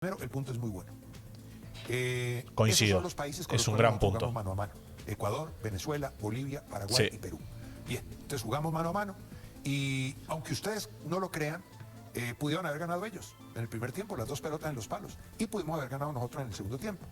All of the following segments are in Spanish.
Primero, el punto es muy bueno. Coincido, Esos son los países con es los un cuales gran nosotros punto. jugamos mano a mano. Ecuador, Venezuela, Bolivia, Paraguay Sí. y Perú. Bien, entonces jugamos mano a mano y aunque ustedes no lo crean, pudieron haber ganado ellos en el primer tiempo, las dos pelotas en los palos, y pudimos haber ganado nosotros en el segundo tiempo.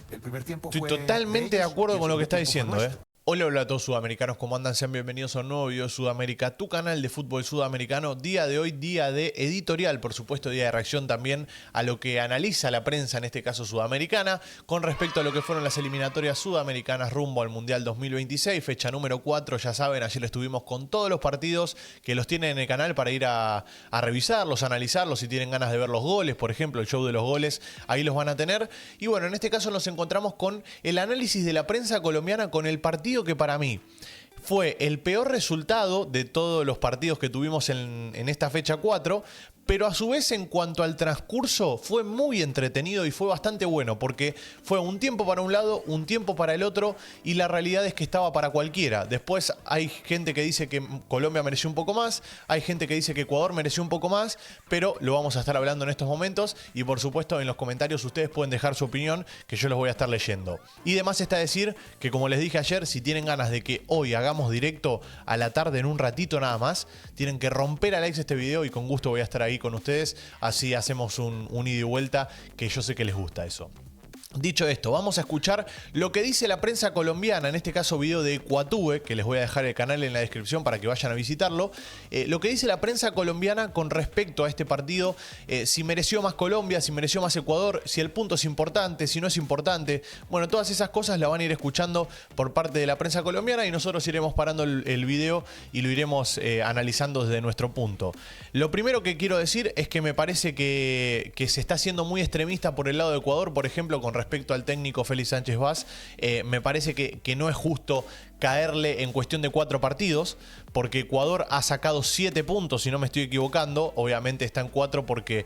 El primer tiempo Estoy fue totalmente de ellos acuerdo y el con lo que segundo está tiempo fue diciendo, nuestro. Hola, hola a todos sudamericanos, ¿cómo andan? Sean bienvenidos a un nuevo video de Sudamérica, tu canal de fútbol sudamericano. Día de hoy, día de editorial, por supuesto, día de reacción también a lo que analiza la prensa, en este caso sudamericana, con respecto a lo que fueron las eliminatorias sudamericanas rumbo al Mundial 2026, fecha número 4, ya saben, ayer estuvimos con todos los partidos que los tienen en el canal para ir a revisarlos, a analizarlos, si tienen ganas de ver los goles, por ejemplo, el show de los goles, ahí los van a tener. Y bueno, en este caso nos encontramos con el análisis de la prensa colombiana con el partido que para mí fue el peor resultado de todos los partidos que tuvimos en esta fecha 4, pero a su vez en cuanto al transcurso fue muy entretenido y fue bastante bueno, porque fue un tiempo para un lado, un tiempo para el otro, y la realidad es que estaba para cualquiera. Después hay gente que dice que Colombia mereció un poco más, hay gente que dice que Ecuador mereció un poco más, pero lo vamos a estar hablando en estos momentos, y por supuesto en los comentarios ustedes pueden dejar su opinión, que yo los voy a estar leyendo. Y demás está decir que, como les dije ayer, si tienen ganas de que hoy hagamos directo a la tarde en un ratito nada más, tienen que romper a likes este video y con gusto voy a estar ahí con ustedes, así hacemos un ida y vuelta, que yo sé que les gusta eso. Dicho esto, vamos a escuchar lo que dice la prensa colombiana, en este caso video de Ecuatube, que les voy a dejar el canal en la descripción para que vayan a visitarlo. Lo que dice la prensa colombiana con respecto a este partido, si mereció más Colombia, si mereció más Ecuador, si el punto es importante, si no es importante. Bueno, todas esas cosas las van a ir escuchando por parte de la prensa colombiana y nosotros iremos parando el video y lo iremos analizando desde nuestro punto. Lo primero que quiero decir es que me parece que se está haciendo muy extremista por el lado de Ecuador, por ejemplo, con respecto al técnico Félix Sánchez Vaz. Me parece que no es justo caerle en cuestión de 4 partidos, porque Ecuador ha sacado 7 puntos, si no me estoy equivocando. Obviamente está en 4 porque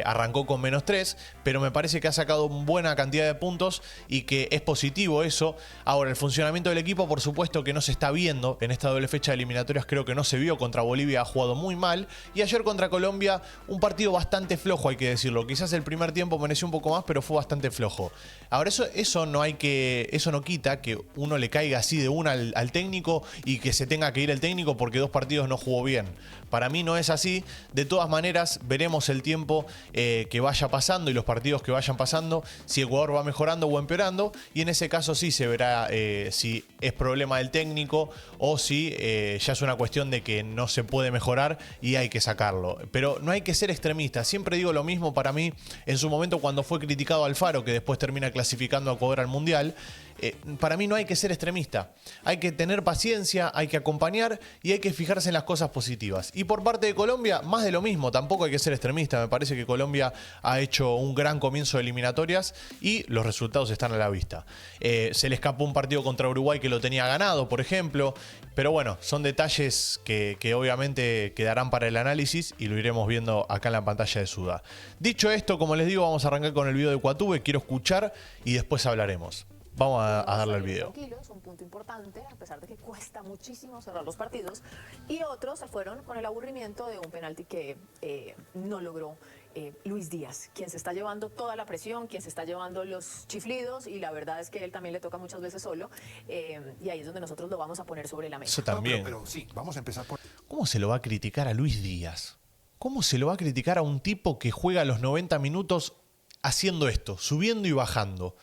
arrancó con -3, pero me parece que ha sacado buena cantidad de puntos y que es positivo eso. Ahora, el funcionamiento del equipo, por supuesto que no se está viendo en esta doble fecha de eliminatorias, creo que no se vio. Contra Bolivia ha jugado muy mal, y ayer contra Colombia un partido bastante flojo, hay que decirlo. Quizás el primer tiempo mereció un poco más, pero fue bastante flojo. Ahora, eso no quita que uno le caiga así de una al técnico y que se tenga que ir el técnico porque 2 partidos no jugó bien. Para mí no es así. De todas maneras, veremos el tiempo que vaya pasando y los partidos que vayan pasando, si Ecuador va mejorando o empeorando, y en ese caso sí se verá si es problema del técnico o si ya es una cuestión de que no se puede mejorar y hay que sacarlo. Pero no hay que ser extremista. Siempre digo lo mismo. Para mí, en su momento, cuando fue criticado Alfaro, que después termina clasificando a Ecuador al Mundial, para mí no hay que ser extremista. Hay que tener paciencia, hay que acompañar y hay que fijarse en las cosas positivas. Y por parte de Colombia, más de lo mismo. Tampoco hay que ser extremista. Me parece que Colombia ha hecho un gran comienzo de eliminatorias y los resultados están a la vista. Se le escapó un partido contra Uruguay que lo tenía ganado, por ejemplo. Pero bueno, son detalles que obviamente quedarán para el análisis y lo iremos viendo acá en la pantalla de Suda. Dicho esto, como les digo, vamos a arrancar con el video de Ecuatube. Quiero escuchar y después hablaremos. Vamos a darle al video. Tranquilo, es un punto importante, a pesar de que cuesta muchísimo cerrar los partidos. Y otros se fueron con el aburrimiento de un penalti que no logró Luis Díaz, quien se está llevando toda la presión, quien se está llevando los chiflidos, y la verdad es que él también le toca muchas veces solo. Y ahí es donde nosotros lo vamos a poner sobre la mesa. Eso también. No, pero sí, vamos a empezar por... ¿Cómo se lo va a criticar a Luis Díaz? ¿Cómo se lo va a criticar a un tipo que juega los 90 minutos haciendo esto, subiendo y bajando,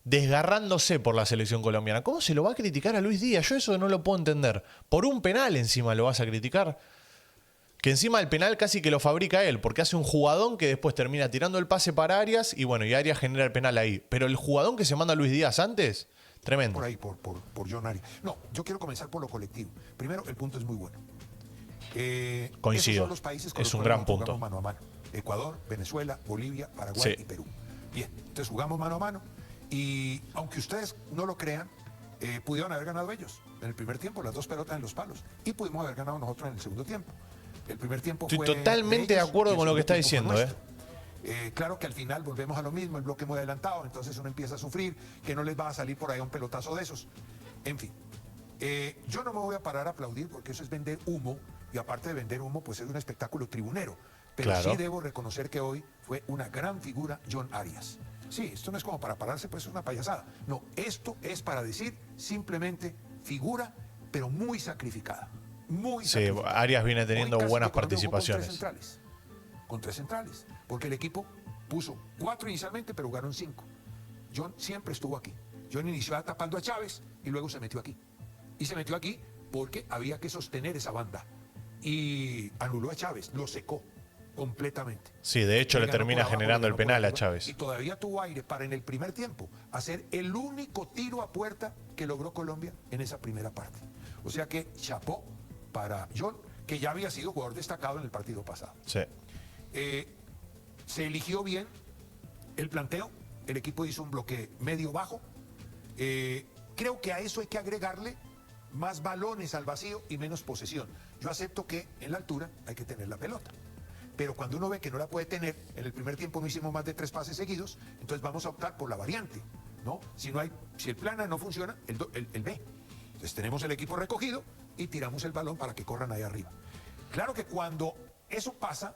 desgarrándose por la selección colombiana? ¿Cómo se lo va a criticar a Luis Díaz? Yo eso no lo puedo entender. Por un penal encima lo vas a criticar. Que encima el penal casi que lo fabrica él, porque hace un jugadón que después termina tirando el pase para Arias y bueno, y Arias genera el penal ahí. Pero el jugadón que se manda a Luis Díaz antes, tremendo. Por ahí, por John Arias. No, yo quiero comenzar por lo colectivo. Primero, el punto es muy bueno. Coincido, Esos son los países con es los un cuales gran nosotros punto. jugamos mano a mano. Ecuador, Venezuela, Bolivia, Paraguay Sí. y Perú. Bien, entonces jugamos mano a mano y aunque ustedes no lo crean, pudieron haber ganado ellos en el primer tiempo, las 2 pelotas en los palos, y pudimos haber ganado nosotros en el segundo tiempo. El primer tiempo Estoy fue totalmente de ellos acuerdo y el con lo que segundo está tiempo fue diciendo, nuestro. Claro que al final volvemos a lo mismo, el bloque muy adelantado, entonces uno empieza a sufrir que no les va a salir por ahí un pelotazo de esos. En fin, yo no me voy a parar a aplaudir porque eso es vender humo, y aparte de vender humo, pues es un espectáculo tribunero. Pero Claro. sí debo reconocer que hoy fue una gran figura John Arias. Sí, esto no es como para pararse, pues es una payasada. No, esto es para decir simplemente figura, pero muy sacrificada. Muy Sí, sacrificada. Arias viene teniendo Hoy casi buenas que Colombia jugó participaciones. Con tres centrales, porque el equipo puso 4 inicialmente, pero jugaron 5. John siempre estuvo aquí. John inició tapando a Chávez y luego se metió aquí. Y se metió aquí porque había que sostener esa banda. Y anuló a Chávez, lo secó completamente. Sí, de hecho le ganó termina por abajo, generando le el ganó por penal a arriba, Chávez. Y todavía tuvo aire para en el primer tiempo hacer el único tiro a puerta que logró Colombia en esa primera parte. O sea que chapó para John, que ya había sido jugador destacado en el partido pasado. Sí. Se eligió bien el planteo, el equipo hizo un bloque medio-bajo. Creo que a eso hay que agregarle más balones al vacío y menos posesión. Yo acepto que en la altura hay que tener la pelota. Pero cuando uno ve que no la puede tener, en el primer tiempo no hicimos más de 3 pases seguidos, entonces vamos a optar por la variante, ¿no? Si el plan A no funciona, el B. Entonces tenemos el equipo recogido y tiramos el balón para que corran ahí arriba. Claro que cuando eso pasa,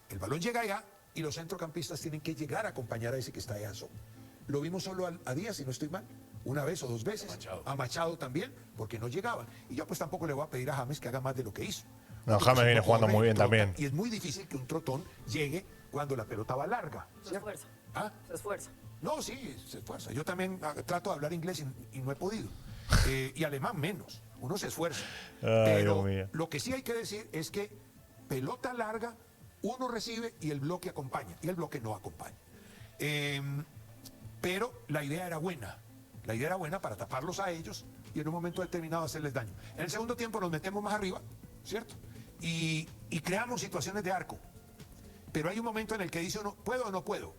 el balón llega allá y los centrocampistas tienen que llegar a acompañar a ese que está allá solo. Lo vimos solo a Díaz, si no estoy mal, una vez o 2 veces. A Machado también, porque no llegaban. Y yo pues tampoco le voy a pedir a James que haga más de lo que hizo. No, Porque James si viene jugando corre, muy bien trota, también. Y es muy difícil que un trotón llegue cuando la pelota va larga. Se ¿cierto? esfuerza. ¿Ah? Se esfuerza. No, sí, se esfuerza. Yo también trato de hablar inglés y no he podido. Y alemán menos. Uno se esfuerza. Ay, Pero Dios mío. lo que sí hay que decir es que pelota larga, uno recibe y el bloque acompaña. Y el bloque no acompaña. Pero la idea era buena. La idea era buena para taparlos a ellos y en un momento determinado hacerles daño. En el segundo tiempo nos metemos más arriba, ¿cierto? Y creamos situaciones de arco. Pero hay un momento en el que dice uno, ¿puedo o no puedo?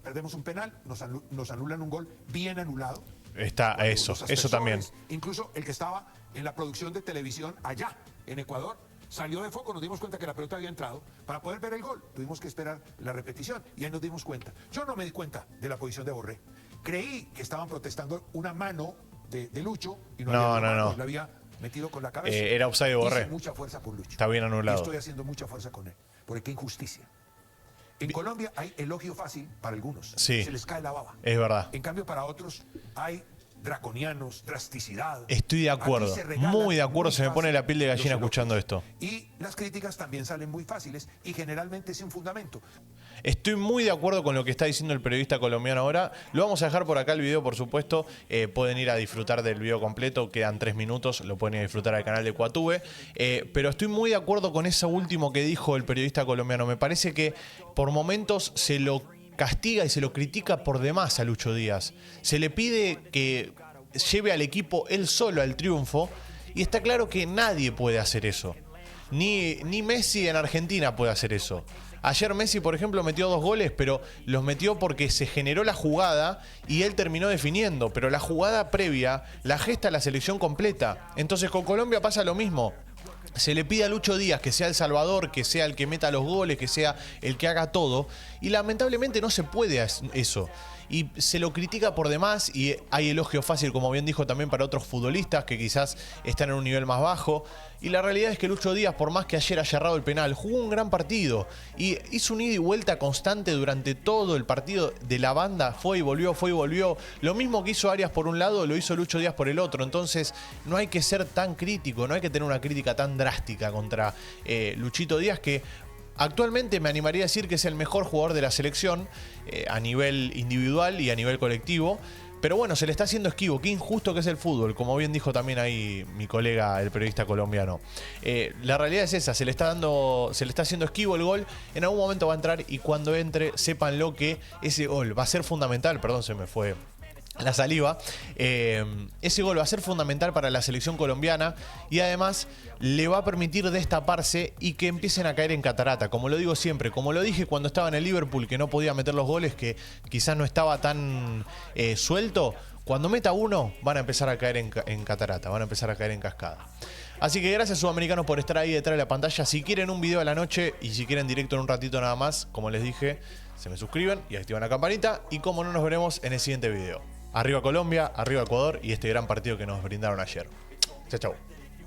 Perdemos un penal, nos anulan un gol bien anulado. Está Cuando eso los aspersores, también. Incluso el que estaba en la producción de televisión allá, en Ecuador, salió de foco, nos dimos cuenta que la pelota había entrado. Para poder ver el gol, tuvimos que esperar la repetición y ahí nos dimos cuenta. Yo no me di cuenta de la posición de Borré. Creí que estaban protestando una mano de Lucho y no, No, había no, mano, no. y la había metido con la cabeza. Era offside de Borré. Hice mucha fuerza por Lucho. Está bien anulado. Y estoy haciendo mucha fuerza con él. Porque qué injusticia. En Colombia hay elogio fácil para algunos. Sí. Se les cae la baba. Es verdad. En cambio, para otros hay draconianos, drasticidad. Estoy de acuerdo. Aquí se regalan Muy de acuerdo. muy Se me pone fácil la piel de los gallina elogios. escuchando esto. Y las críticas también salen muy fáciles y generalmente sin fundamento. Estoy muy de acuerdo con lo que está diciendo el periodista colombiano ahora. Lo vamos a dejar por acá el video, por supuesto. Pueden ir a disfrutar del video completo. Quedan 3 minutos. Lo pueden ir a disfrutar al canal de Cuatube. Pero estoy muy de acuerdo con eso último que dijo el periodista colombiano. Me parece que por momentos se lo castiga y se lo critica por demás a Lucho Díaz. Se le pide que lleve al equipo él solo al triunfo. Y está claro que nadie puede hacer eso. Ni Messi en Argentina puede hacer eso. Ayer Messi, por ejemplo, metió 2 goles, pero los metió porque se generó la jugada y él terminó definiendo. Pero la jugada previa la gesta la selección completa. Entonces con Colombia pasa lo mismo. Se le pide a Lucho Díaz que sea el salvador, que sea el que meta los goles, que sea el que haga todo. Y lamentablemente no se puede eso. Y se lo critica por demás y hay elogio fácil, como bien dijo también, para otros futbolistas que quizás están en un nivel más bajo. Y la realidad es que Lucho Díaz, por más que ayer haya errado el penal, jugó un gran partido y hizo un ida y vuelta constante durante todo el partido de la banda. Fue y volvió, fue y volvió. Lo mismo que hizo Arias por un lado, lo hizo Lucho Díaz por el otro. Entonces no hay que ser tan crítico, no hay que tener una crítica tan drástica contra Luchito Díaz, que actualmente me animaría a decir que es el mejor jugador de la selección a nivel individual y a nivel colectivo. Pero bueno, se le está haciendo esquivo. Qué injusto que es el fútbol, como bien dijo también ahí mi colega, el periodista colombiano. La realidad es esa, se le está haciendo esquivo el gol. En algún momento va a entrar y cuando entre, sépanlo que ese gol va a ser fundamental. Perdón, se me fue la saliva. Ese gol va a ser fundamental para la selección colombiana y además le va a permitir destaparse y que empiecen a caer en catarata, como lo digo siempre, como lo dije cuando estaba en el Liverpool, que no podía meter los goles, que quizás no estaba tan suelto. Cuando meta uno van a empezar a caer en catarata, van a empezar a caer en cascada. Así que gracias, sudamericanos, por estar ahí detrás de la pantalla. Si quieren un video a la noche y si quieren directo en un ratito nada más, como les dije, se me suscriben y activan la campanita y como no, nos veremos en el siguiente video. Arriba Colombia, arriba Ecuador y este gran partido que nos brindaron ayer. Chau, chau.